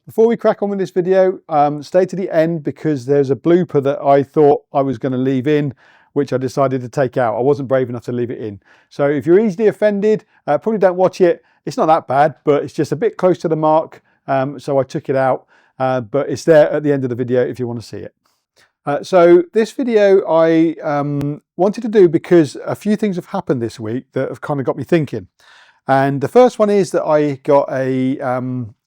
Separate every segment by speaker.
Speaker 1: Before we crack on with this video, stay to the end because there's a blooper that I thought I was going to leave in, which I decided to take out. I wasn't brave enough to leave it in. So if you're easily offended, probably don't watch it. It's not that bad, but it's just a bit close to the mark. So I took it out, but it's there at the end of the video if you want to see it. So this video I wanted to do because a few things have happened this week that have kind of got me thinking. And the first one is that I got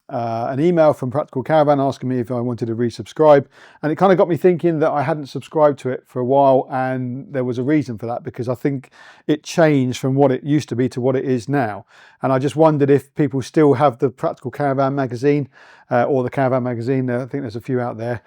Speaker 1: an email from Practical Caravan asking me if I wanted to resubscribe, and it kind of got me thinking that I hadn't subscribed to it for a while, and there was a reason for that because I think it changed from what it used to be to what it is now. And I just wondered if people still have the Practical Caravan magazine or the Caravan magazine. I think there's a few out there.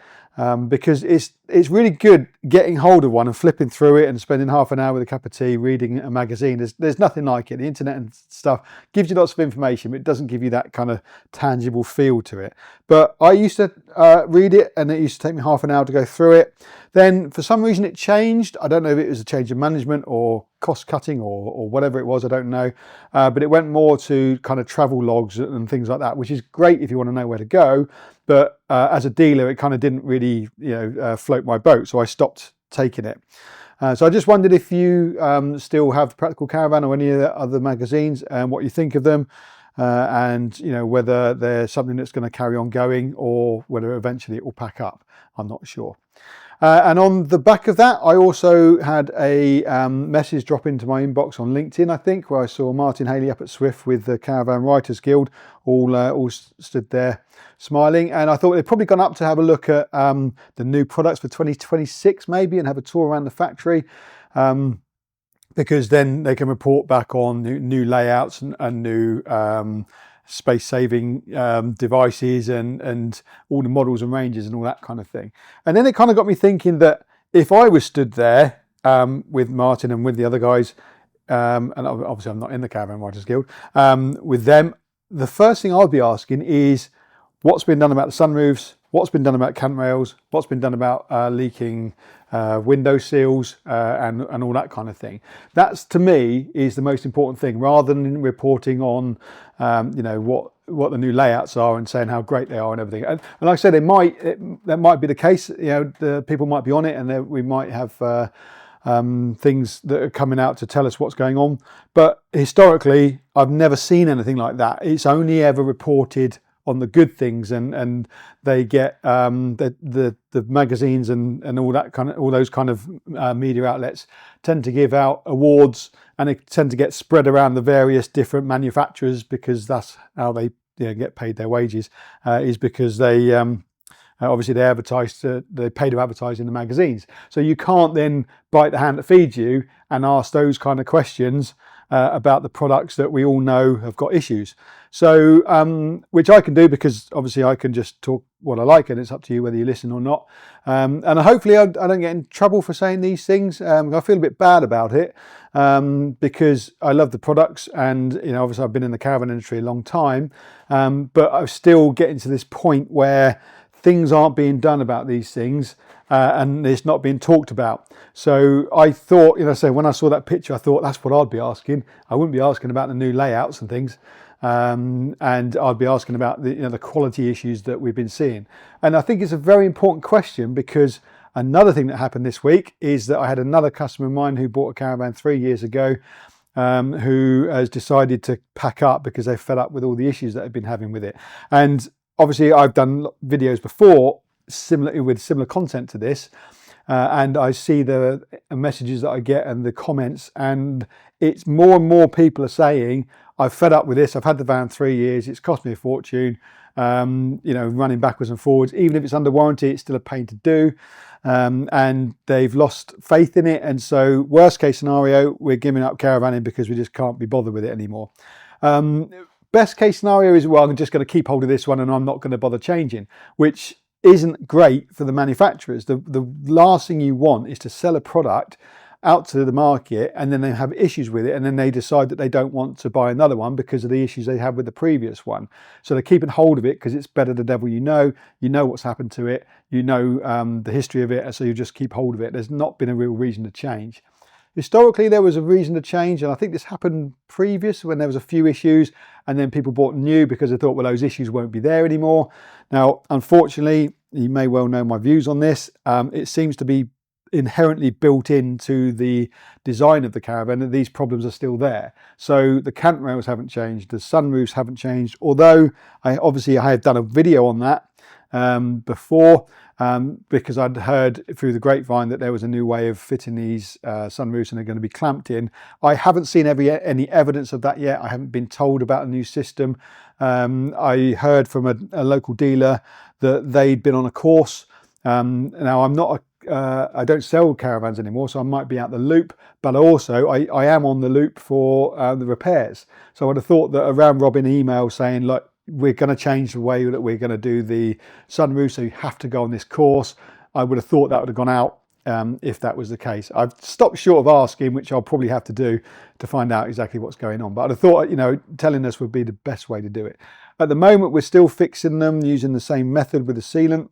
Speaker 1: Because it's really good getting hold of one and flipping through it and spending half an hour with a cup of tea reading a magazine. There's nothing like it. The internet and stuff gives you lots of information, but it doesn't give you that kind of tangible feel to it. But I used to read it, and it used to take me half an hour to go through it. Then for some reason it changed. I don't know if it was a change of management or cost cutting or whatever it was, I don't know. But it went more to kind of travel logs and things like that, which is great if you want to know where to go. But as a dealer, it kind of didn't really, float my boat, so I stopped taking it. So I just wondered if you still have Practical Caravan or any of the other magazines, and what you think of them, and whether they're something that's going to carry on going or whether eventually it will pack up. I'm not sure. And on the back of that, I also had a message drop into my inbox on LinkedIn, I think, where I saw Martin Haley up at Swift with the Caravan Writers Guild, all stood there smiling. And I thought they'd probably gone up to have a look at the new products for 2026 maybe, and have a tour around the factory. Because then they can report back on new layouts and new space-saving devices and all the models and ranges and all that kind of thing. And then it kind of got me thinking that if I was stood there with Martin and with the other guys, and obviously I'm not in the Caravan Writers Guild, with them, the first thing I'd be asking is what's been done about the sunroofs, what's been done about cant rails, what's been done about leaking window seals and all that kind of thing. That's, to me, is the most important thing, rather than reporting on what the new layouts are and saying how great they are and everything. And like I said, that might be the case. The people might be on it, and we might have things that are coming out to tell us what's going on. But historically, I've never seen anything like that. It's only ever reported on the good things, and they get the magazines and all those kind of media outlets tend to give out awards, and they tend to get spread around the various different manufacturers, because that's how they get paid their wages, is because they obviously they pay to advertise in the magazines. So you can't then bite the hand that feeds you and ask those kind of questions about the products that we all know have got issues. So, which I can do, because obviously I can just talk what I like, and it's up to you whether you listen or not. And hopefully I don't get in trouble for saying these things. I feel a bit bad about it because I love the products, and obviously I've been in the caravan industry a long time, but I'm still getting to this point where things aren't being done about these things, and it's not being talked about. So I thought, so when I saw that picture, I thought that's what I'd be asking. I wouldn't be asking about the new layouts and things, and I'd be asking about the quality issues that we've been seeing. And I think it's a very important question, because another thing that happened this week is that I had another customer of mine who bought a caravan 3 years ago, who has decided to pack up because they fed up with all the issues that they've been having with it. And obviously, I've done videos before with similar content to this, and I see the messages that I get and the comments, and it's more and more people are saying, I've fed up with this, I've had the van 3 years, it's cost me a fortune, running backwards and forwards. Even if it's under warranty, it's still a pain to do, and they've lost faith in it. And so worst case scenario, we're giving up caravanning because we just can't be bothered with it anymore. Best case scenario is, well, I'm just going to keep hold of this one and I'm not going to bother changing, which isn't great for the manufacturers. The last thing you want is to sell a product out to the market and then they have issues with it, and then they decide that they don't want to buy another one because of the issues they had with the previous one. So they're keeping hold of it because it's better the devil you know what's happened to it, the history of it, and so you just keep hold of it. There's not been a real reason to change. historically there was a reason to change, and I think this happened previous when there was a few issues, and then people bought new because they thought, well, those issues won't be there anymore. Now, unfortunately, you may well know my views on this. It seems to be inherently built into the design of the caravan that these problems are still there. So the cant rails haven't changed, the sunroofs haven't changed, although I have done a video on that before, because I'd heard through the grapevine that there was a new way of fitting these sunroofs and they're going to be clamped in. I haven't seen any evidence of that yet. I haven't been told about a new system. I heard from a local dealer that they'd been on a course. Now I'm not I don't sell caravans anymore, so I might be out the loop, but also I am on the loop for the repairs. So I would have thought that a round robin email saying, look, we're going to change the way that we're going to do the sunroof, so you have to go on this course. I would have thought that would have gone out if that was the case. I've stopped short of asking, which I'll probably have to do to find out exactly what's going on. But I'd have thought, telling us would be the best way to do it. At the moment, we're still fixing them using the same method with the sealant,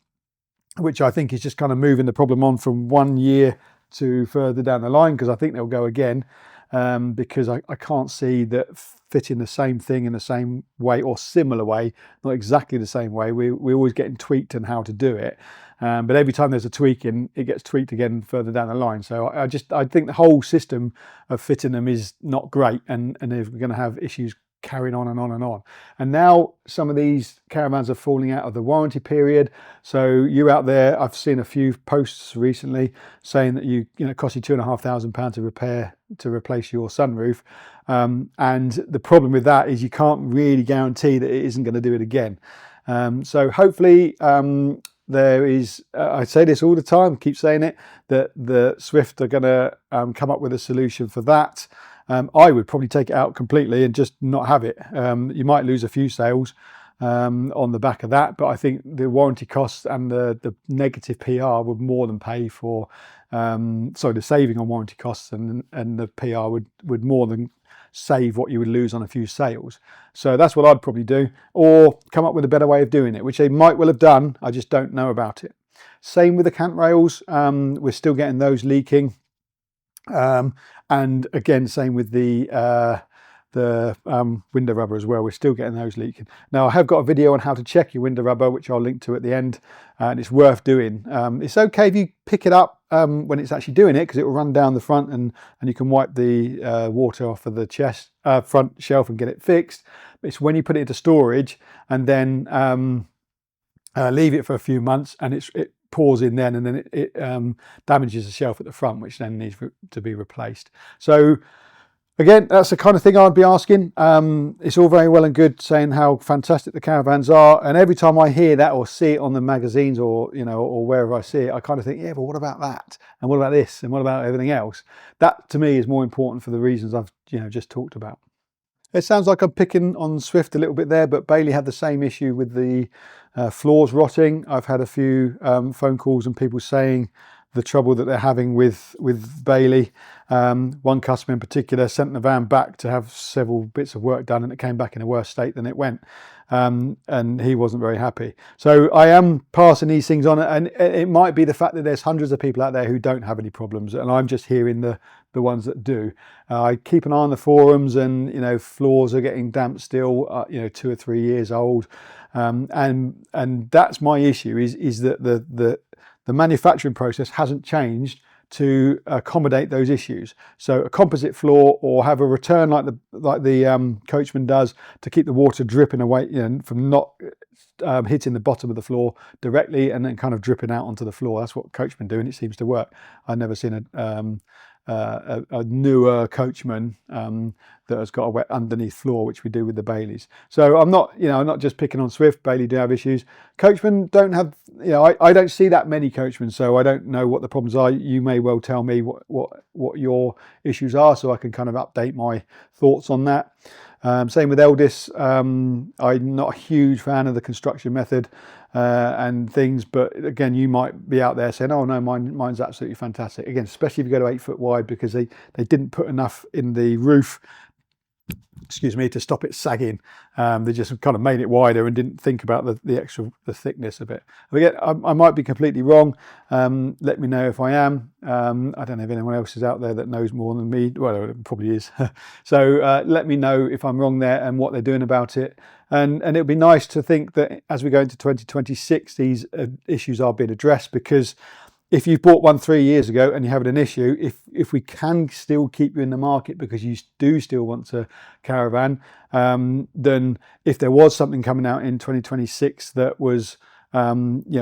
Speaker 1: which I think is just kind of moving the problem on from 1 year to further down the line, because I think they'll go again, because I can't see that fitting the same thing in the same way or similar way, not exactly the same way. We're always getting tweaked on how to do it. But every time there's a tweaking, it gets tweaked again further down the line. So I think the whole system of fitting them is not great, and if we're going to have issues carrying on and on and on. And now some of these caravans are falling out of the warranty period. So you out there, I've seen a few posts recently saying that it costs you £2,500 to replace your sunroof. And the problem with that is you can't really guarantee that it isn't going to do it again. So hopefully there is, I say this all the time, keep saying it, that the Swift are going to come up with a solution for that. I would probably take it out completely and just not have it. You might lose a few sales on the back of that, but I think the warranty costs and the negative PR would more than pay for, the saving on warranty costs and the PR would more than save what you would lose on a few sales. So that's what I'd probably do, or come up with a better way of doing it, which they might well have done. I just don't know about it. Same with the cant rails. We're still getting those leaking. And again, same with the window rubber as well. We're still getting those leaking. Now, I have got a video on how to check your window rubber, which I'll link to at the end, and it's worth doing. It's okay if you pick it up when it's actually doing it, because it will run down the front and you can wipe the water off of the front shelf and get it fixed. But it's when you put it into storage and then leave it for a few months, and it pours in then, and then it damages the shelf at the front, which then needs to be replaced. So again, that's the kind of thing I'd be asking. It's all very well and good saying how fantastic the caravans are, and every time I hear that or see it on the magazines or wherever I see it, I kind of think, yeah, but what about that, and what about this, and what about everything else? That to me is more important for the reasons I've just talked about. It sounds like I'm picking on Swift a little bit there, but Bailey had the same issue with the floors rotting. I've had a few phone calls and people saying the trouble that they're having with Bailey. One customer in particular sent the van back to have several bits of work done, and it came back in a worse state than it went. And he wasn't very happy. So I am passing these things on, and it might be the fact that there's hundreds of people out there who don't have any problems, and I'm just hearing the ones that do. I keep an eye on the forums, and floors are getting damp still, 2 or 3 years old, and that's my issue is that the manufacturing process hasn't changed to accommodate those issues. So a composite floor, or have a return like the Coachman does, to keep the water dripping away, from not hitting the bottom of the floor directly and then kind of dripping out onto the floor. That's what Coachman do, and it seems to work. I've never seen a newer Coachman that has got a wet underneath floor, which we do with the Baileys. So I'm not just picking on Swift. Bailey do have issues. Coachmen don't have, I don't see that many Coachmen, so I don't know what the problems are. You may well tell me what your issues are, so I can kind of update my thoughts on that. Same with Eldis. I'm not a huge fan of the construction method and things, but again, you might be out there saying, oh no, mine's absolutely fantastic. Again, especially if you go to 8 foot wide, because they didn't put enough in the roof excuse me, to stop it sagging. They just kind of made it wider and didn't think about the thickness of it. Again, I might be completely wrong. Let me know if I am. I don't know if anyone else is out there that knows more than me. Well, it probably is. So let me know if I'm wrong there and what they're doing about it. And it would be nice to think that as we go into 2026, these issues are being addressed, because if you bought one 3 years ago and you're having an issue, if we can still keep you in the market because you do still want to caravan, then if there was something coming out in 2026 that was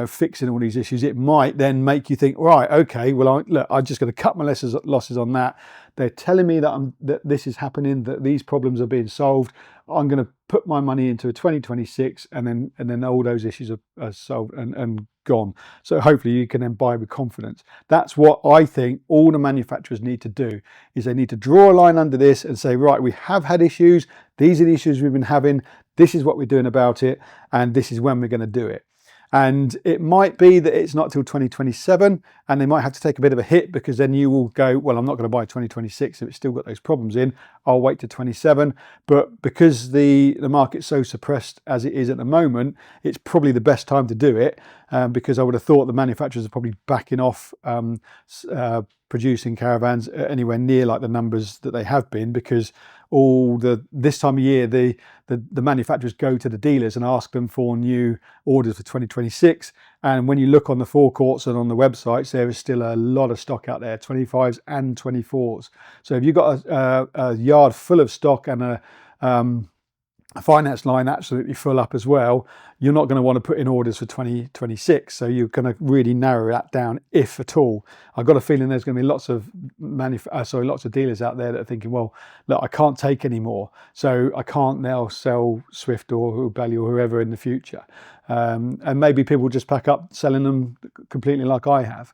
Speaker 1: fixing all these issues, it might then make you think, right, okay, well, I'm just going to cut my losses on that. They're telling me that this is happening, that these problems are being solved. I'm going to put my money into a 2026, and then all those issues are solved and gone. So hopefully you can then buy with confidence. That's what I think all the manufacturers need to do, is they need to draw a line under this and say, right, we have had issues. These are the issues we've been having. This is what we're doing about it, and this is when we're going to do it. And it might be that it's not till 2027, and they might have to take a bit of a hit, because then you will go, well, I'm not going to buy 2026 if it's still got those problems in. I'll wait to 27. But because the market's so suppressed as it is at the moment, it's probably the best time to do it, because I would have thought the manufacturers are probably backing off producing caravans anywhere near like the numbers that they have been, because this time of year the manufacturers go to the dealers and ask them for new orders for 2026, and when you look on the forecourts and on the websites, there is still a lot of stock out there, 25s and 24s. So if you've got a yard full of stock and a finance line absolutely full up as well, you're not going to want to put in orders for 2026. So you're going to really narrow that down, if at all. I've got a feeling there's going to be lots of dealers out there that are thinking, well, look, I can't take any more, so I can't now sell Swift or Belly or whoever in the future. And maybe people just pack up selling them completely like I have.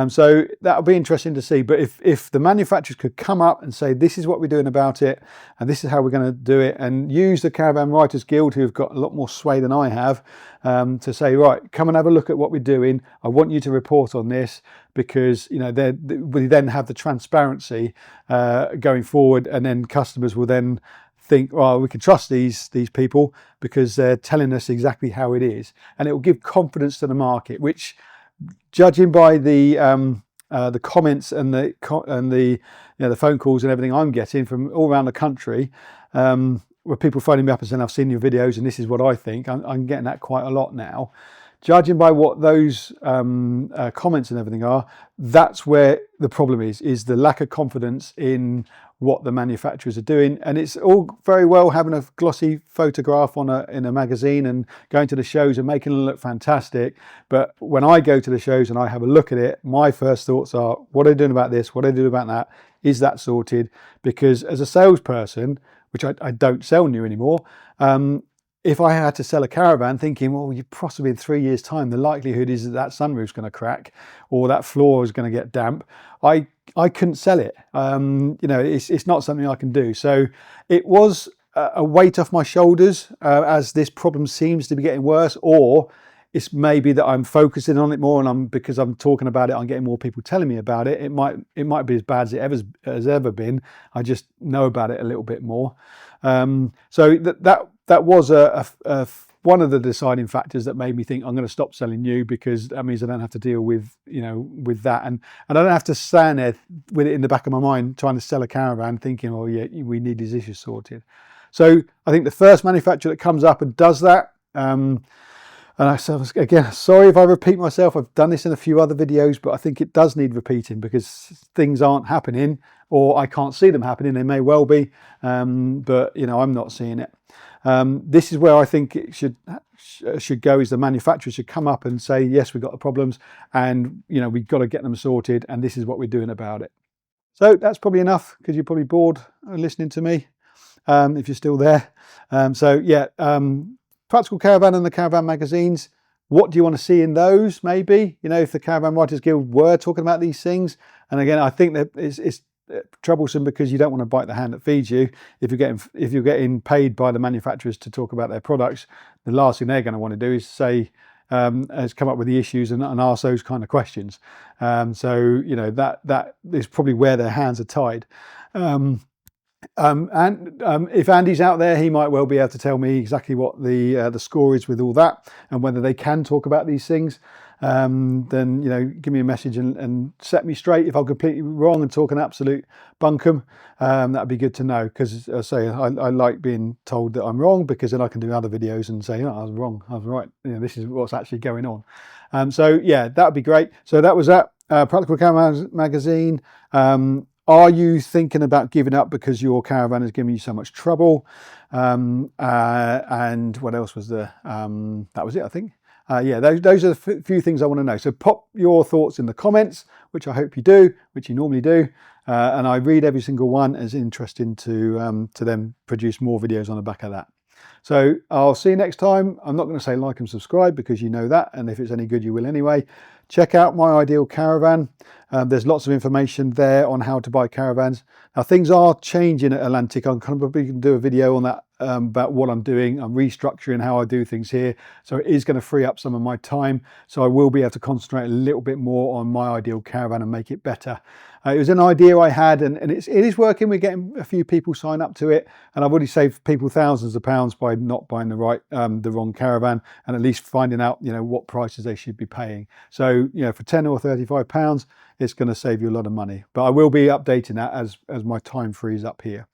Speaker 1: So that'll be interesting to see. But if the manufacturers could come up and say, this is what we're doing about it, and this is how we're going to do it, and use the Caravan Writers Guild, who've got a lot more sway than I have, to say, right, come and have a look at what we're doing. I want you to report on this, because we then have the transparency going forward, and then customers will then think, well, we can trust these people because they're telling us exactly how it is, and it will give confidence to the market, which, judging by the comments and the phone calls and everything I'm getting from all around the country, where people phoning me up and saying, I've seen your videos and this is what I think. I'm getting that quite a lot now. Judging by what those comments and everything are, that's where the problem is the lack of confidence in what the manufacturers are doing. And it's all very well having a glossy photograph in a magazine and going to the shows and making them look fantastic. But when I go to the shows and I have a look at it, my first thoughts are, what are they doing about this? What are they doing about that? Is that sorted? Because as a salesperson, which I don't sell new anymore, if I had to sell a caravan thinking, well, you possibly in 3 years' time, the likelihood is that sunroof's going to crack or that floor is going to get damp, I couldn't sell it. It's not something I can do. So it was a weight off my shoulders as this problem seems to be getting worse, or it's maybe that I'm focusing on it more, and because I'm talking about it, I'm getting more people telling me about it. It might be as bad as it has ever been. I just know about it a little bit more. So that was one of the deciding factors that made me think I'm going to stop selling new, because that means I don't have to deal with that, and I don't have to stand there with it in the back of my mind trying to sell a caravan thinking, oh yeah, we need these issues sorted. So I think the first manufacturer that comes up and does that, and again, sorry if I repeat myself, I've done this in a few other videos, but I think it does need repeating, because things aren't happening, or I can't see them happening. They may well be, but I'm not seeing it. This is where I think it should go, is the manufacturer should come up and say, yes, we've got the problems, and we've got to get them sorted, and this is what we're doing about it. So that's probably enough, because you're probably bored listening to me, if you're still there. Practical Caravan and the Caravan magazines, what do you want to see in those? Maybe, if the Caravan Writers Guild were talking about these things. And again, I think that it's troublesome, because you don't want to bite the hand that feeds you. If you're getting paid by the manufacturers to talk about their products, the last thing they're going to want to do is say, has come up with the issues and ask those kind of questions. So that is probably where their hands are tied. If Andy's out there, he might well be able to tell me exactly what the score is with all that and whether they can talk about these things. Then, you know, give me a message and set me straight if I'm completely wrong and talking absolute bunkum. That'd be good to know, because I say I like being told that I'm wrong, because then I can do other videos and say, oh, I was wrong, I was right. You know, this is what's actually going on. So yeah, that'd be great. So that was that Practical Caravan Magazine. Are you thinking about giving up because your caravan is giving you so much trouble? And what else was there? That was it, I think. Yeah, those are the few things I want to know. So pop your thoughts in the comments, which I hope you do, which you normally do. And I read every single one as interesting to then produce more videos on the back of that. So I'll see you next time. I'm not going to say like and subscribe, because you know that, and if it's any good you will anyway. Check out My Ideal Caravan. There's lots of information there on how to buy caravans. Now things are changing at Atlantic. I'm probably going to do a video on that, about what I'm doing. I'm restructuring how I do things here, so it is going to free up some of my time, so I will be able to concentrate a little bit more on My Ideal Caravan and make it better. It was an idea I had, and it is working. We're getting a few people sign up to it, and I've already saved people thousands of pounds by not buying the wrong caravan, and at least finding out, you know, what prices they should be paying. So, you know, for 10 or 35 pounds, it's going to save you a lot of money. But I will be updating that as my time frees up here.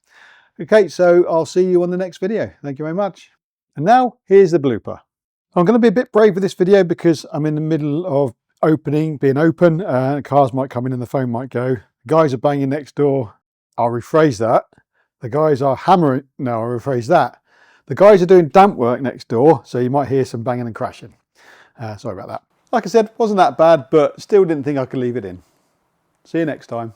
Speaker 1: Okay, so I'll see you on the next video. Thank you very much. And now here's the blooper. I'm going to be a bit brave with this video because I'm in the middle of being open. Cars might come in and the phone might go. The guys are banging next door. I'll rephrase that. The guys are hammering. No, I'll rephrase that. The guys are doing damp work next door, so you might hear some banging and crashing. Sorry about that. Like I said, wasn't that bad, but still didn't think I could leave it in. See you next time.